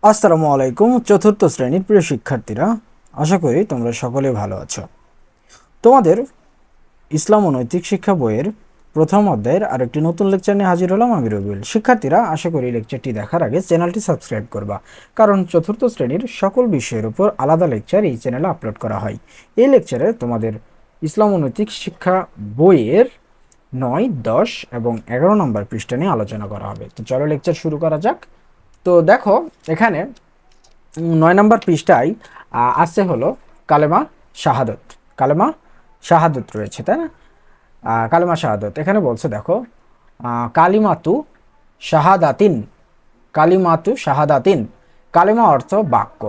আসসালামু আলাইকুম চতুর্থ শ্রেণীর প্রিয় শিক্ষার্থীরা, আশা করি তোমরা সকলে ভালো আছো। তোমাদের ইসলাম ও নৈতিক শিক্ষা বইয়ের প্রথম অধ্যায়ের আরেকটি নতুন লেকচার নিয়ে হাজির হলাম আমি রবিউল। শিক্ষার্থীরা, আশা করি লেকচারটি দেখার আগে চ্যানেলটি সাবস্ক্রাইব করবা, কারণ চতুর্থ শ্রেণীর সকল বিষয়ের উপর আলাদা লেকচার এই চ্যানেলে আপলোড করা হয়। এই লেকচারে তোমাদের ইসলাম ও নৈতিক শিক্ষা বইয়ের 9, 10 এবং 11 নম্বর পৃষ্ঠা নিয়ে আলোচনা করা হবে। তো চলো লেকচার শুরু করা যাক। তো দেখো, এখানে 9 নম্বর পৃষ্ঠায় আছে হলো কালেমা শাহাদত। কালেমা শাহাদত রয়েছে, তাই না? কালেমা শাহাদত এখানে বলছে, দেখো, কালিমাতু শাহাদাতিন। কালিমাতু শাহাদাতিন। কালিমা অর্থ বাক্য।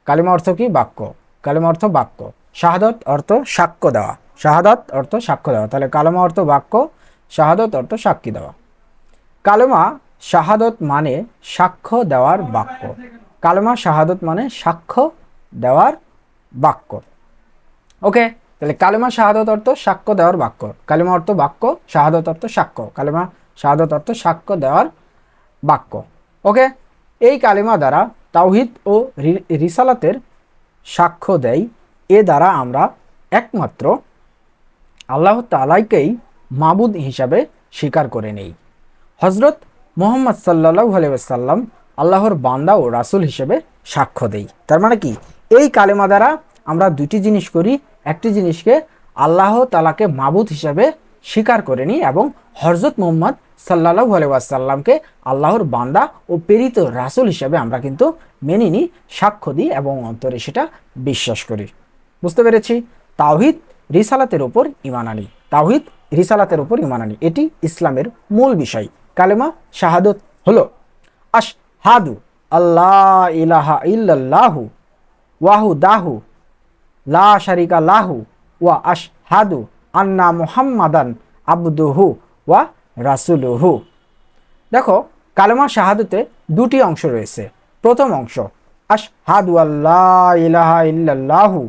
কালিমা অর্থ কি? বাক্য। কালিমা অর্থ বাক্য। শাহাদত অর্থ সাক্ষ্য দেওয়া। শাহাদাত অর্থ সাক্ষ্য দেওয়া। তাহলে কালেমা অর্থ বাক্য, শাহাদত অর্থ সাক্ষী দেওয়া। কালেমা শাহাদত মানে সাক্ষ্য দেওয়ার বাক্য। কালেমা শাহাদত মানে সাক্ষ্য দেওয়ার বাক্য। ওকে, তাহলে কালেমা শাহাদত অর্থ সাক্ষ্য দেওয়ার বাক্য। কালেমা অর্থ বাক্য, শাহাদত অর্থ সাক্ষ্য। কালেমা শাহাদত অর্থ সাক্ষ্য দেওয়ার বাক্য। ওকে, এই কালেমা দ্বারা তাওহীদ ও রিসালাতের সাক্ষ্য দেয়। এ দ্বারা আমরা একমাত্র আল্লাহ তাআলাকেই মাবুদ হিসাবে স্বীকার করে নেই। হজরত মুহাম্মদ সাল্লাল্লাহু আলাইহি ওয়াসাল্লাম আল্লাহর বান্দা ও রাসূল হিসেবে সাক্ষ্য দেই। তার মানে কি? এই কালেমা দ্বারা আমরা দুটি জিনিস করি। একটি জিনিসকে আল্লাহ তাআলাকে মাবুদ হিসেবে স্বীকার করে নিই এবং হজরত মুহাম্মদ সাল্লাল্লাহু আলাইহি ওয়াসাল্লামকে আল্লাহর বান্দা ও প্রেরিত রাসূল হিসেবে আমরা কিন্তু মেনে নিই, সাক্ষ্য দিই এবং অন্তরে সেটা বিশ্বাস করি। বুঝতে পেরেছি? তাওহীদ রিসালাতের উপর ঈমান আনি। তাওহীদ রিসালাতের উপর ঈমান আনি, এটি ইসলামের মূল বিষয়। কালেমা শাহাদত হলো আশহাদু আল্লাহ ইলাহা ইল্লাল্লাহু ওয়াহদাহু লা শারিকা লাহু ওয়া আশহাদু আন্না মুহাম্মাদান আবদুহু ওয়া রাসূলুহু। দেখো, কালেমা শাহাদতে দুটি অংশ রয়েছে। প্রথম অংশ আশহাদু আল্লাহ ইলাহা ইল্লাল্লাহু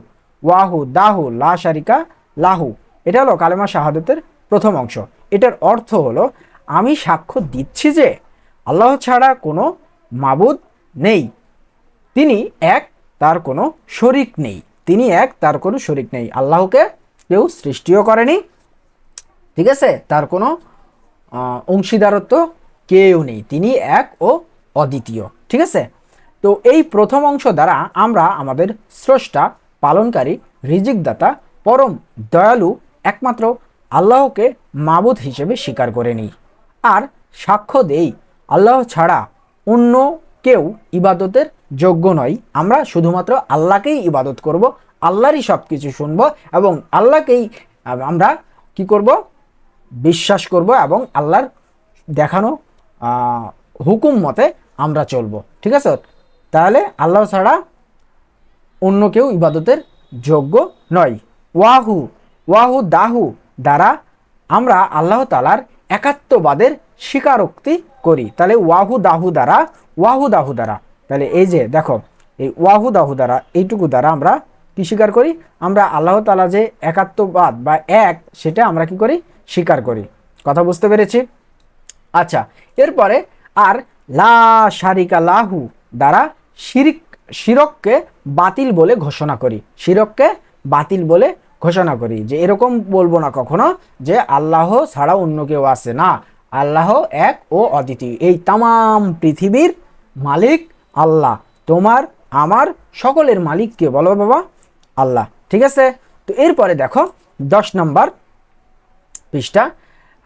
ওয়াহদাহু লা শারিকা লাহু, এটা হলো কালেমা শাহাদতের প্রথম অংশ। এটার অর্থ হলো, আমি সাক্ষ্য দিচ্ছি যে আল্লাহ ছাড়া কোনো মাবুদ নেই, তিনি এক, তার কোনো শরিক নেই। তিনি এক, তার কোনো শরিক নেই। আল্লাহকে কেউ সৃষ্টিও করেনি, ঠিক আছে? তার কোনো অংশীদারত্ব কেউ নেই। তিনি এক ও অদ্বিতীয়, ঠিক আছে? তো এই প্রথম অংশ দ্বারা আমরা আমাদের স্রষ্টা, পালনকারী, রিজিকদাতা, পরম দয়ালু একমাত্র আল্লাহকে মাবুদ হিসেবে স্বীকার করে নিই আর সাক্ষ্য দেই আল্লাহ ছাড়া অন্য কেউ ইবাদতের যোগ্য নয়। আমরা শুধুমাত্র আল্লাহকেই ইবাদত করব, আল্লাহরই সব কিছু শুনব এবং আল্লাহকেই আমরা কি করব? বিশ্বাস করব এবং আল্লাহর দেখানো হুকুম মতে আমরা চলব, ঠিক আছে? তাহলে আল্লাহ ছাড়া অন্য কেউ ইবাদতের যোগ্য নয়। ওয়াহু ওয়াহু দাহু দ্বারা আমরা আল্লাহ তাআলার একাত্মবাদের স্বীকারোক্তি করি। তাহলে ওয়াহু দাহু দ্বারা তাহলে এই যে দেখো, এই ওয়াহু দাহু দ্বারা, এইটুকু দ্বারা আমরা কি স্বীকার করি? আমরা আল্লাহ তাআলা যে একাত্মবাদ বা এক, সেটা আমরা কি করি? স্বীকার করি। কথা বুঝতে পেরেছি? আচ্ছা, এরপরে আর লা শারিকা লাহু দ্বারা শিরককে বাতিল বলে ঘোষণা করি। শিরককে বাতিল বলে ঘোষণা করি, যে এরকম বলবো না কখনো যে আল্লাহ ছাড়া অন্য কেউ আছে না, আল্লাহ এক ও অদ্বিতীয়। এই তামাম পৃথিবীর মালিক আল্লাহ, তোমার আমার সকলের মালিক কে বলো বাবা? আল্লাহ, ঠিক আছে? তো এরপরে দেখো 10 নম্বর পৃষ্ঠা।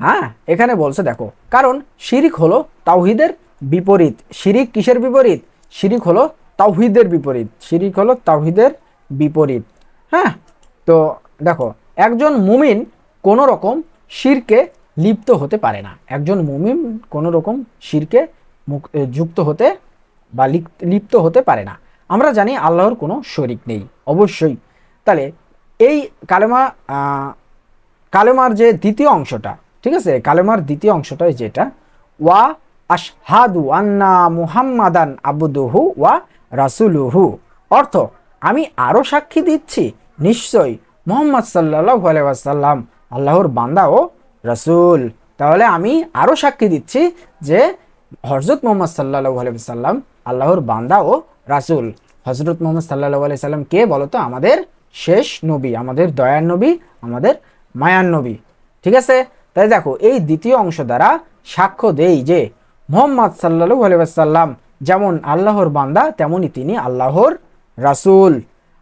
হ্যাঁ, এখানে বলছে, দেখো, কারণ শিরিক হলো তাওহীদের বিপরীত। শিরিক কিসের বিপরীত? শিরিক হলো তাওহীদের বিপরীত। শিরিক হলো তাওহীদের বিপরীত। হ্যাঁ, তো দেখো, একজন মুমিন কোনো রকম শিরকে লিপ্ত হতে পারে না। একজন মুমিন কোনো রকম শিরকে যুক্ত হতে বা লিপ্ত হতে পারে না। আমরা জানি আল্লাহর কোনো শরিক নেই, অবশ্যই। তাহলে এই কালেমা কালেমার যে দ্বিতীয় অংশটা, ঠিক আছে, কালেমার দ্বিতীয় অংশটা যেটা ওয়া আশহাদু আন্না মুহাম্মাদান আবদুহু ওয়া রাসূলুহু, অর্থ আমি আরো সাক্ষী দিচ্ছি নিশ্চয়ই মুহাম্মদ সাল্লাল্লাহু আলাইহি ওয়াসাল্লাম আল্লাহর বান্দা ও রাসূল। তাহলে আমি আরো সাক্ষী দিচ্ছি যে হযরত মুহাম্মদ সাল্লাল্লাহু আলাইহি ওয়াসাল্লাম আল্লাহর বান্দা ও রাসূল। হযরত মুহাম্মদ সাল্লাল্লাহু আলাইহি সাল্লাম কে বলতো? আমাদের শেষ নবী, আমাদের দয়ার নবী, আমাদের মায়ার নবী। ঠিক আছে, তাই দেখো এই দ্বিতীয় অংশ দ্বারা সাক্ষ্য দেই যে মুহাম্মদ সাল্লাল্লাহু আলাইহি ওয়াসাল্লাম যেমন আল্লাহর বান্দা তেমনি তিনি আল্লাহর রাসূল।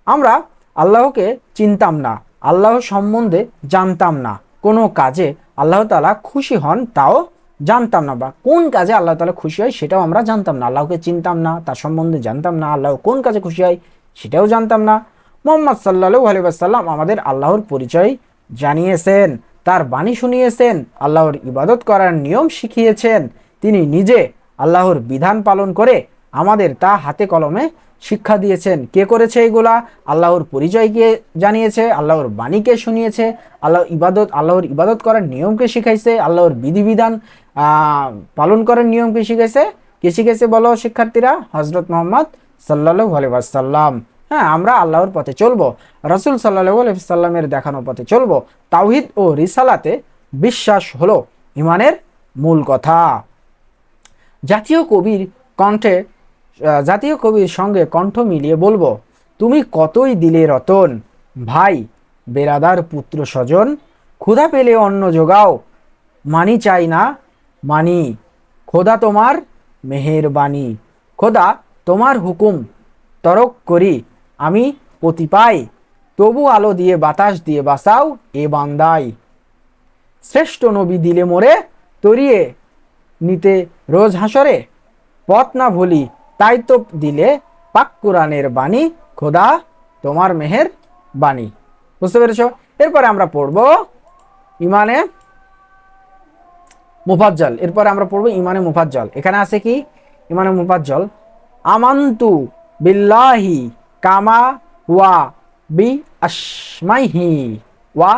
আমরা আল্লাহকে চিনতাম না, আল্লাহ সম্বন্ধে জানতাম না, কোনো কাজে আল্লাহ তাআলা খুশি হন তাও জানতাম না, বা কোন কাজে আল্লাহ তাআলা খুশি হয় সেটাও আমরা জানতাম না। আল্লাহকে চিনতাম না, তার সম্বন্ধে জানতাম না, আল্লাহ কোন কাজে খুশি হয় সেটাও জানতাম না। মুহাম্মদ সাল্লাল্লাহু আলাইহি ওয়াসাল্লাম আমাদের আল্লাহর পরিচয় জানিয়েছেন, তার বাণী শুনিয়েছেন, আল্লাহর ইবাদত করার নিয়ম শিখিয়েছেন। তিনি নিজে আল্লাহর বিধান পালন করে আমাদের তা হাতে কলমে শিক্ষা দিয়েছেন। কে করেছে এগুলা? আল্লাহর পরিচয়কে জানিয়েছে, আল্লাহর বাণীকে শুনিয়েছে, আল্লাহর ইবাদত করার নিয়মকে শিখাইছে, আল্লাহর বিধিবিধান পালন করার নিয়মকে শিখাইছে। কে শিখাইছে বলো শিক্ষার্থীরা? হযরত মুহাম্মদ সাল্লাল্লাহু আলাইহি ওয়াসাল্লাম। হ্যাঁ, আমরা আল্লাহর পথে চলবো, রাসূল সাল্লাল্লাহু আলাইহি ওয়াসাল্লামের দেখানো পথে চলবো। তাওহীদ ও রিসালাতে বিশ্বাস হলো ঈমানের মূল কথা। জাতীয় কবির সঙ্গে কণ্ঠ মিলিয়ে বলবো, তুমি কতই দিলে রতন, ভাই বেরাদার পুত্র স্বজন, ক্ষুধা পেলে অন্ন যোগাও, মানি চাই না মানি, খোদা তোমার মেহেরবানি, খোদা তোমার হুকুম তরক করি আমি পতি পাই, তবু আলো দিয়ে বাতাস দিয়ে বাঁচাও এ বান্দাই, শ্রেষ্ঠ নবী দিলে মোরে তরিয়ে নিতে রোজ হাসরে, পথ না ভুলি তাই তো দিলে পাক কোরআনের বাণী, খোদা তোমার মেহের বাণী। বুঝতে পেরেছ? এরপরে আমরা পড়ব ইমানে মুফাজ্জল। এরপরে আমরা পড়ব ইমানে মুফাজ্জল। এখানে আছে কি ইমানে মুফাজ্জল? আমান্তু বিল্লাহি কামা ওয়া বি আসমাইহি ওয়া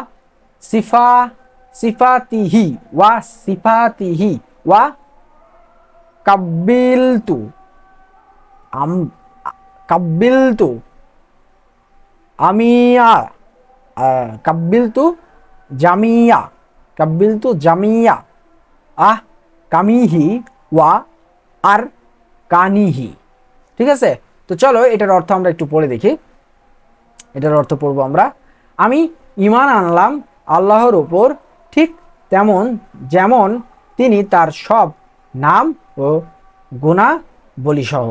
সিফাতিহি ওয়া কাব্বিলতু আমিয়া কাব্বিলতু জামিয়া কামিহি ওয়া আর কানিহি। ঠিক আছে, তো চলো এটার অর্থ আমরা একটু পড়ে দেখি। এটার অর্থ পড়বো আমরা। আমি ঈমান আনলাম আল্লাহর ওপর ঠিক যেমন তিনি তার সব নাম ও গুণাবলীসহ,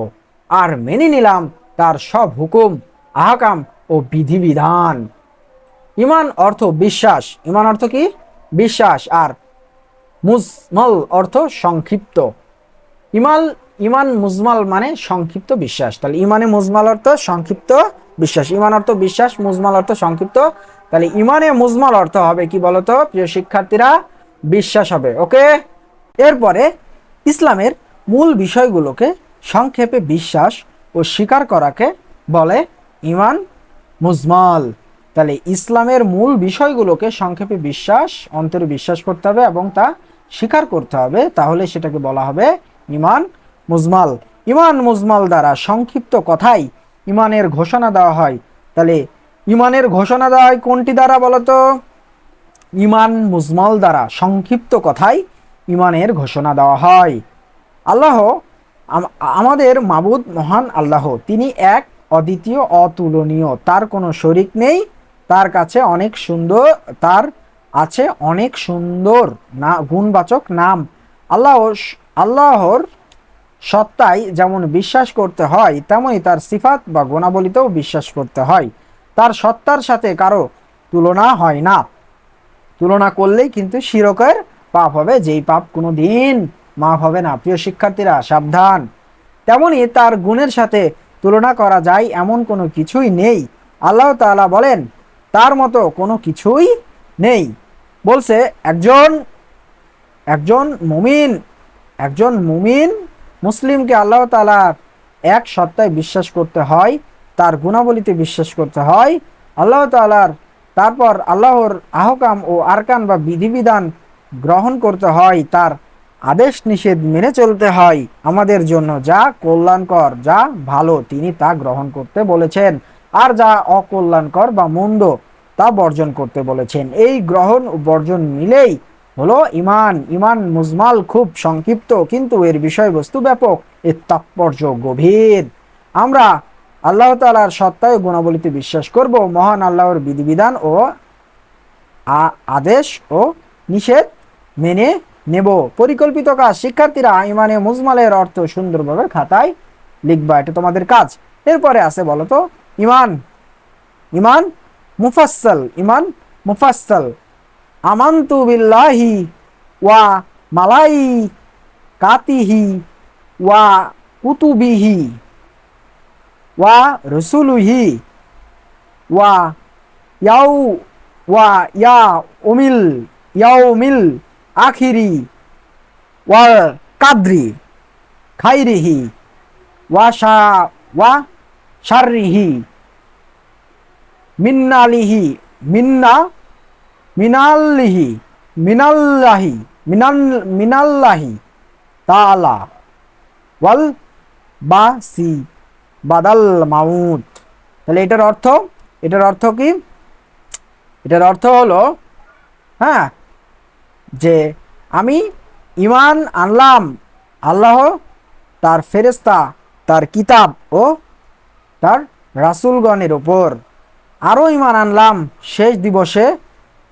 আর মেনে নিলাম তার সব হুকুম, আহকাম ও বিধিবিধান। ঈমান অর্থ বিশ্বাস। ঈমান অর্থ কি? বিশ্বাস। আর মুজমাল অর্থ সংক্ষিপ্ত। ঈমান মুজমাল মানে সংক্ষিপ্ত বিশ্বাস। তাহলে ঈমানে মুজমাল অর্থ সংক্ষিপ্ত বিশ্বাস, ঈমান অর্থ বিশ্বাস, মুজমাল অর্থ সংক্ষিপ্ত। তাহলে ঈমানে মুজমাল অর্থ হবে কি বলতো প্রিয় শিক্ষার্থীরা? বিশ্বাস হবে। ওকে, এরপরে ইসলামের মূল বিষয়গুলোকে সংক্ষেপে বিশ্বাস ও স্বীকার করাকে বলে ঈমান মুজমাল। তাহলে ইসলামের মূল বিষয়গুলোকে সংক্ষেপে অন্তরে বিশ্বাস করতে হবে এবং তা স্বীকার করতে হবে, তাহলে সেটাকে বলা হবে ঈমান মুজমাল। ঈমান মুজমাল দ্বারা সংক্ষিপ্ত কথাই ঈমানের ঘোষণা দেওয়া হয়। তাহলে ঈমানের ঘোষণা দেওয়া হয় কোনটি দ্বারা বলতো? ঈমান মুজমাল দ্বারা সংক্ষিপ্ত কথাই ঈমানের ঘোষণা দেওয়া হয়। আমাদের মাবুদ মহান আল্লাহ, তিনি এক, অদ্বিতীয়, অতুলনীয়, তার কোনো শরিক নেই, তার আছে অনেক সুন্দর না গুণবাচক নাম। আল্লাহর সত্তায় যেমন বিশ্বাস করতে হয়, তেমনি তার সিফাত বা গুণাবলীতেও বিশ্বাস করতে হয়। তার সত্তার সাথে কারো তুলনা হয় না, তুলনা করলেই কিন্তু শিরকের পাপ হবে, যেই পাপ কোনো দিন মাফ হবে না। প্রিয় শিক্ষার্থীরা সাবধান। তেমনি তার গুণের সাথে তুলনা করা যায় এমন কোনো কিছুই নেই। আল্লাহ তাআলা বলেন তার মতো কোনো কিছুই নেই। বলছে একজন মুমিন মুসলিমকে আল্লাহ তাআলার এক সত্তায় বিশ্বাস করতে হয়, তার গুণাবলীতে বিশ্বাস করতে হয়, আল্লাহ তাআলার তারপর আল্লাহর আহকাম ও আরকান বা বিধিবিধান গ্রহণ করতে হয়, তার আদেশ নিষেধ মেনে চলতে হয়। আমাদের জন্য যা কল্যাণকর, যা ভালো তিনি তা গ্রহণ করতে বলেছেন, আর যা অকল্যাণকর বা মন্দ তা বর্জন করতে বলেছেন। এই গ্রহণ ও বর্জন মিলেই হলো ইমান। ইমান মুজমাল, খুব সংক্ষিপ্ত, কিন্তু এর বিষয়বস্তু ব্যাপক, এর তাৎপর্য গভীর। আমরা আল্লাহ তাআলার সত্তা ও গুণাবলীতে বিশ্বাস করব, মহান আল্লাহর বিধিবিধান ও আদেশ ও নিষেধ মেনে নেব। পরিকল্পিত কাজ, শিক্ষার্থীরা ইমানে মুজমালের অর্থ সুন্দরভাবে খাতায় লিখবা, এটা তোমাদের কাজ। এরপরে আছে বলো তো ইমান, ইমান মুফাসসাল, ইমান মুফাসসাল। আমানতু বিল্লাহি ওয়া মালাইকাতিহি ওয়া কুতুবিহি ওয়া রসুলুহি ওয়া ইয়াউ ওয়া উমিল ইয়াউমিল আখিরি ওয়াল কাদরি খাইরিহি ওয়া শাররিহি মিন্নালিহি মিন্না মিনাল্লিহি মিনাল্লাহি মিনাল্লাহি তাআলা ওয়াল বাসি বাদাল মাউত। তাহলে এটার অর্থ কি? এটার অর্থ হলো, হ্যাঁ, যে আমি ঈমান আনলাম আল্লাহ, তার ফেরেশতা, তার কিতাব ও তার রাসূলগণের উপর। আরও ঈমান আনলাম শেষ দিবসে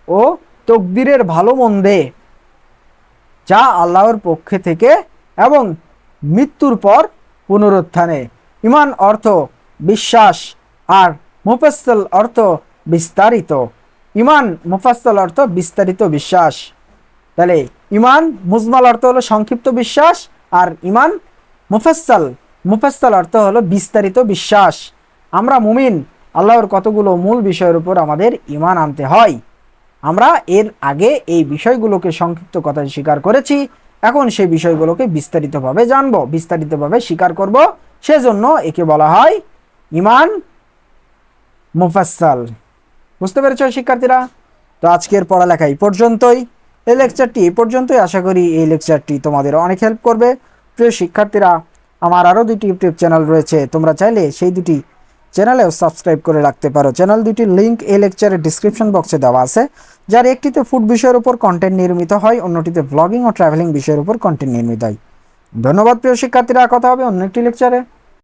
ও তকদিরের ভালো মন্দে, যা আল্লাহর পক্ষে থেকে, এবং মৃত্যুর পর পুনরুত্থানে। ঈমান অর্থ বিশ্বাস, আর মুফাসসাল অর্থ বিস্তারিত। ঈমান মুফাসসাল অর্থ বিস্তারিত বিশ্বাস। তাহলে ঈমান মুজমাল অর্থ হলো সংক্ষিপ্ত বিশ্বাস, আর ঈমান মুফাসসাল অর্থ হলো বিস্তারিত বিশ্বাস। আমরা মুমিন, আল্লাহর কতগুলো মূল বিষয়ের উপর আমাদের ঈমান আনতে হয়। আমরা এর আগে এই বিষয়গুলোকে সংক্ষিপ্ত কথায় স্বীকার করেছি, এখন সেই বিষয়গুলোকে বিস্তারিতভাবে জানবো, বিস্তারিতভাবে স্বীকার করব। সেজন্য একে বলা হয় ঈমান মুফাসসাল। বুঝতে পেরেছ শিক্ষার্থীরা? তো আজকের পড়ালেখা এই পর্যন্তই, এই লেকচারটি এই পর্যন্তই। আশা করি এই লেকচারটি তোমাদের অনেক হেল্প করবে। প্রিয় শিক্ষার্থীরা, আমার আরও দুটি ইউটিউব চ্যানেল রয়েছে, তোমরা চাইলে সেই দুটি চ্যানেলেও সাবস্ক্রাইব করে রাখতে পারো। চ্যানেল দুটির লিঙ্ক এই লেকচারের ডিসক্রিপশন বক্সে দেওয়া আছে, যার একটিতে ফুড বিষয়ের উপর কন্টেন্ট নির্মিত হয়, অন্যটিতে ব্লগিং ও ট্রাভেলিং বিষয়ের উপর কন্টেন্ট নির্মিত হয়। ধন্যবাদ প্রিয় শিক্ষার্থীরা, কথা হবে অন্য একটি লেকচারে।